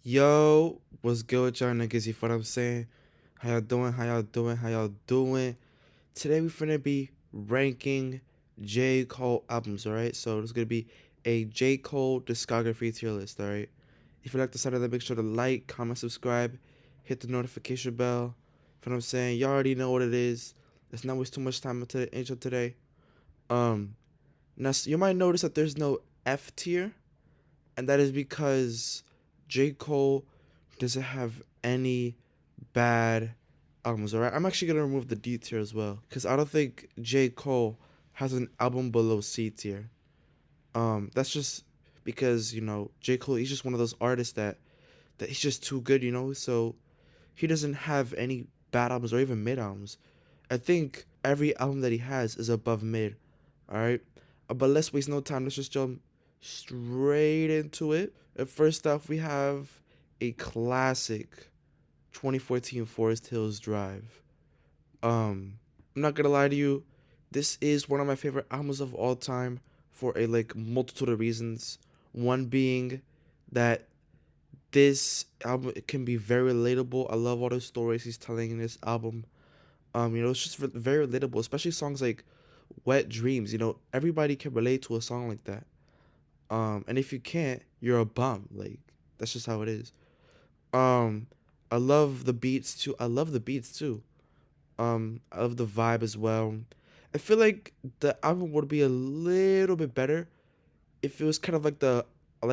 Yo, what's good with y'all niggas? You feel what I'm saying? How y'all doing? How y'all doing? How y'all doing? Today we finna be ranking J. Cole albums, alright? So there's gonna be a J. Cole discography tier list, alright? If you like the sound of that, make sure to like, comment, subscribe, hit the notification bell. You feel what I'm saying? Y'all already know what it is. Let's not waste too much time into the intro today. Um, Now you might notice that there's no F tier, and that is because J. Cole doesn't have any bad albums, alright? I'm actually gonna remove the D tier as well, because I don't think J. Cole has an album below C tier. That's just because, J. Cole, he's just one of those artists that he's just too good, so he doesn't have any bad albums or even mid albums. I think every album that he has is above mid, alright? But let's waste no time. Let's just jump straight into it. First off, we have a classic 2014 Forest Hills Drive. I'm not gonna lie to you, this is one of my favorite albums of all time for a multitude of reasons. One being that this album it can be very relatable. I love all the stories he's telling in this album. It's just very relatable, especially songs like Wet Dreams. Everybody can relate to a song like that. And if you can't, you're a bum. Like, that's just how it is. Um, I love the beats too. I love the vibe as well. I feel like the album would be a little bit better if it was kind of like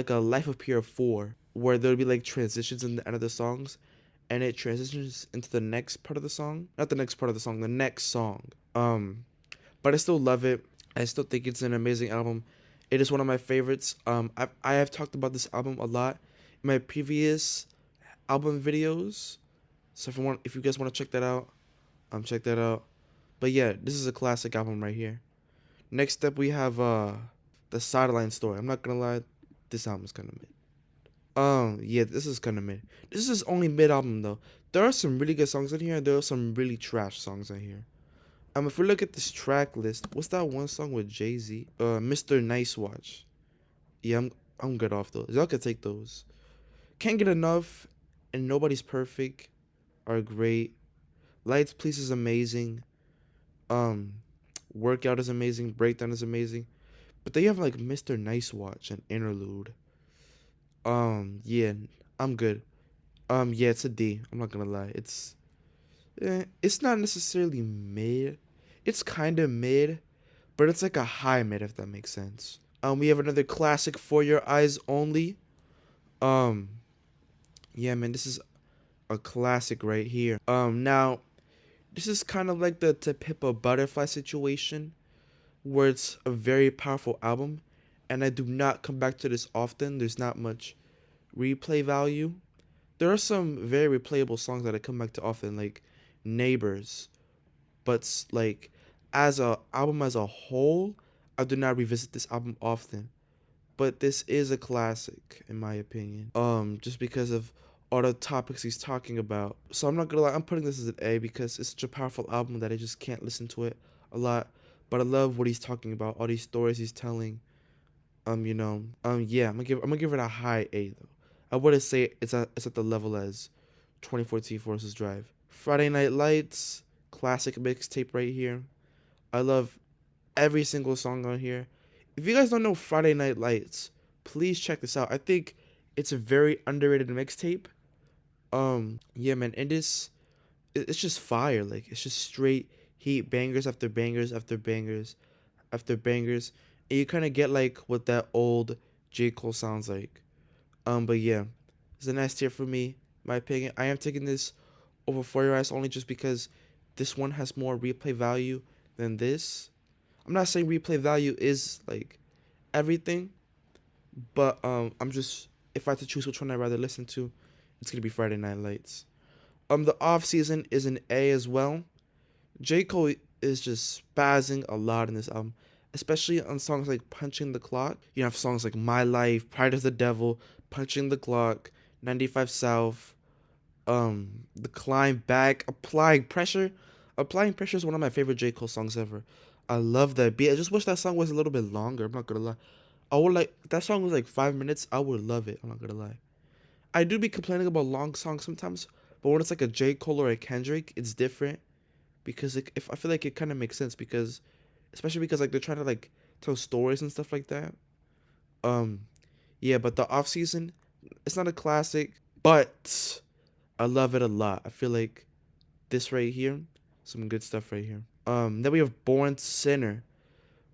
a Life of PR4, where there would be like transitions in the end of the songs, and it transitions into the next part of the song. Not the next part of the song, the next song. But I still love it. I still think it's an amazing album. It is one of my favorites. I have talked about this album a lot in my previous album videos. So if you guys want to check that out, check that out. But yeah, this is a classic album right here. Next up we have the Sideline Story. I'm not gonna lie, this album's kind of mid. Yeah, this is kind of mid. This is only mid album though. There are some really good songs in here, and there are some really trash songs in here. If we look at this track list, what's that one song with Jay-Z? Mr. Nice Watch. Yeah, I'm good off those. Y'all can take those. Can't Get Enough and Nobody's Perfect are great. Lights Please is amazing. Um, Workout is amazing. Breakdown is amazing. But then you have like Mr. Nice Watch and Interlude. Yeah, I'm good. Yeah, it's a D. I'm not gonna lie. It's not necessarily mid. It's kind of mid, but it's like a high mid if that makes sense. We have another classic For Your Eyes Only. Um, yeah, man, this is a classic right here. Now this is kind of like the To Pimp a Butterfly situation, where it's a very powerful album, and I do not come back to this often. There's not much replay value. There are some very replayable songs that I come back to often, like Neighbors, but as a album as a whole, I do not revisit this album often. But this is a classic in my opinion. Just because of all the topics he's talking about. So I'm not gonna lie, I'm putting this as an A because it's such a powerful album that I just can't listen to it a lot. But I love what he's talking about, all these stories he's telling. Yeah, I'm gonna give it a high A though. I wouldn't say it's at the level as 2014 Forces Drive. Friday Night Lights, classic mixtape right here. I love every single song on here. If you guys don't know Friday Night Lights, please check this out. I think it's a very underrated mixtape. Yeah, man, and it's just fire. Like, it's just straight heat, bangers after bangers after bangers after bangers, and you kind of get like what that old J. Cole sounds like. But yeah, it's a nice tier for me. My opinion. I am taking this over For Your Eyes only just because this one has more replay value than this. I'm not saying replay value is like everything, but I'm just if I had to choose which one I'd rather listen to, it's gonna be Friday Night Lights. The off season is an A as well. J. Cole is just spazzing a lot in this album, especially on songs like Punching the Clock. You have songs like My Life, Pride of the Devil, Punching the Clock, 95 South, The Climb Back, Applying Pressure. Applying Pressure is one of my favorite J. Cole songs ever. I love that beat. I just wish that song was a little bit longer. I'm not gonna lie. I would like if that song was like 5 minutes. I would love it. I'm not gonna lie. I do be complaining about long songs sometimes, but when it's like a J. Cole or a Kendrick, it's different because if I feel like it kind of makes sense because, especially because like they're trying to like tell stories and stuff like that. Um, yeah, but the off season, it's not a classic, but I love it a lot. I feel like this right here, some good stuff right here. Then we have Born Sinner,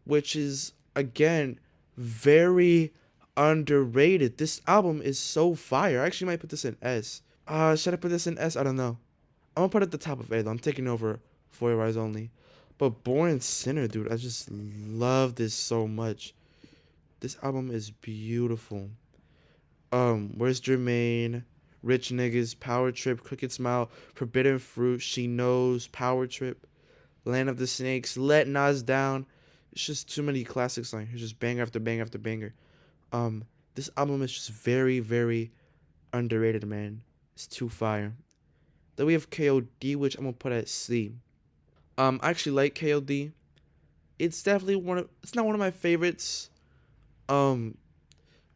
which is again very underrated. This album is so fire. I actually might put this in S. Should I put this in S? I don't know. I'm gonna put it at the top of A though. I'm taking over for your eyes only. But Born Sinner, dude, I just love this so much. This album is beautiful. Where's Jermaine? Rich Niggas, Power Trip, Crooked Smile, Forbidden Fruit, She Knows, Power Trip, Land of the Snakes, Let Nas Down. It's just too many classics on here. It's just banger after banger after banger. Um, this album is just very, very underrated, man. It's too fire. Then we have KOD, which I'm gonna put at C. I actually like KOD. It's definitely it's not one of my favorites. Um,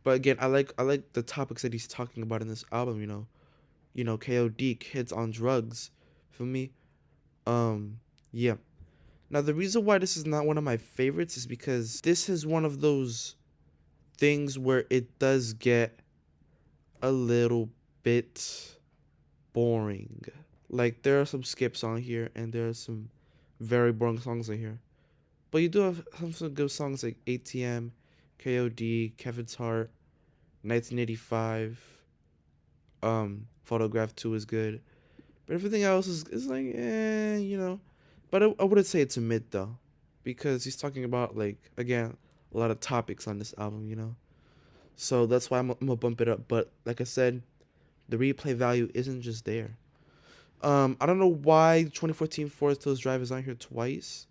but again, I like the topics that he's talking about in this album, KOD, kids on drugs. For me. Yeah. Now the reason why this is not one of my favorites is because this is one of those things where it does get a little bit boring. Like there are some skips on here and there are some very boring songs on here. But you do have some good songs like ATM, KOD, Kevin's Heart, 1985, Photograph 2 is good. But everything else is like, But I wouldn't say it's a mid though. Because he's talking about like again, a lot of topics on this album. So that's why I'm gonna bump it up. But like I said, the replay value isn't just there. I don't know why 2014 Forest Hills Drive is on here twice.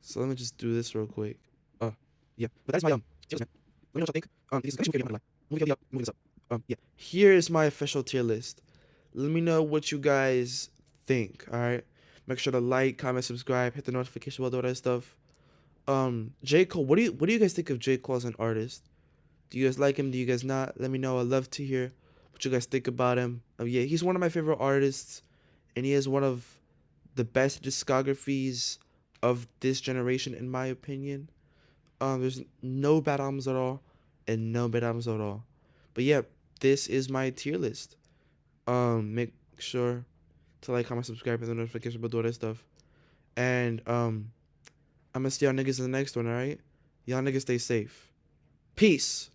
So let me just do this real quick. Uh, yeah, but that's my tier list, man. Let me know what you think. This is actually moving moving this up. Yeah. Here is my official tier list. Let me know what you guys think. All right. Make sure to like, comment, subscribe, hit the notification bell, all that stuff. J Cole. What do you guys think of J Cole as an artist? Do you guys like him? Do you guys not? Let me know. I'd love to hear what you guys think about him. Yeah, he's one of my favorite artists, and he has one of the best discographies of this generation, in my opinion. There's no bad albums at all, and no bad albums at all. But yeah, this is my tier list. Make sure to like, comment, subscribe, and the notification bell, do all that stuff. And I'm gonna see y'all niggas in the next one. All right, y'all niggas stay safe. Peace.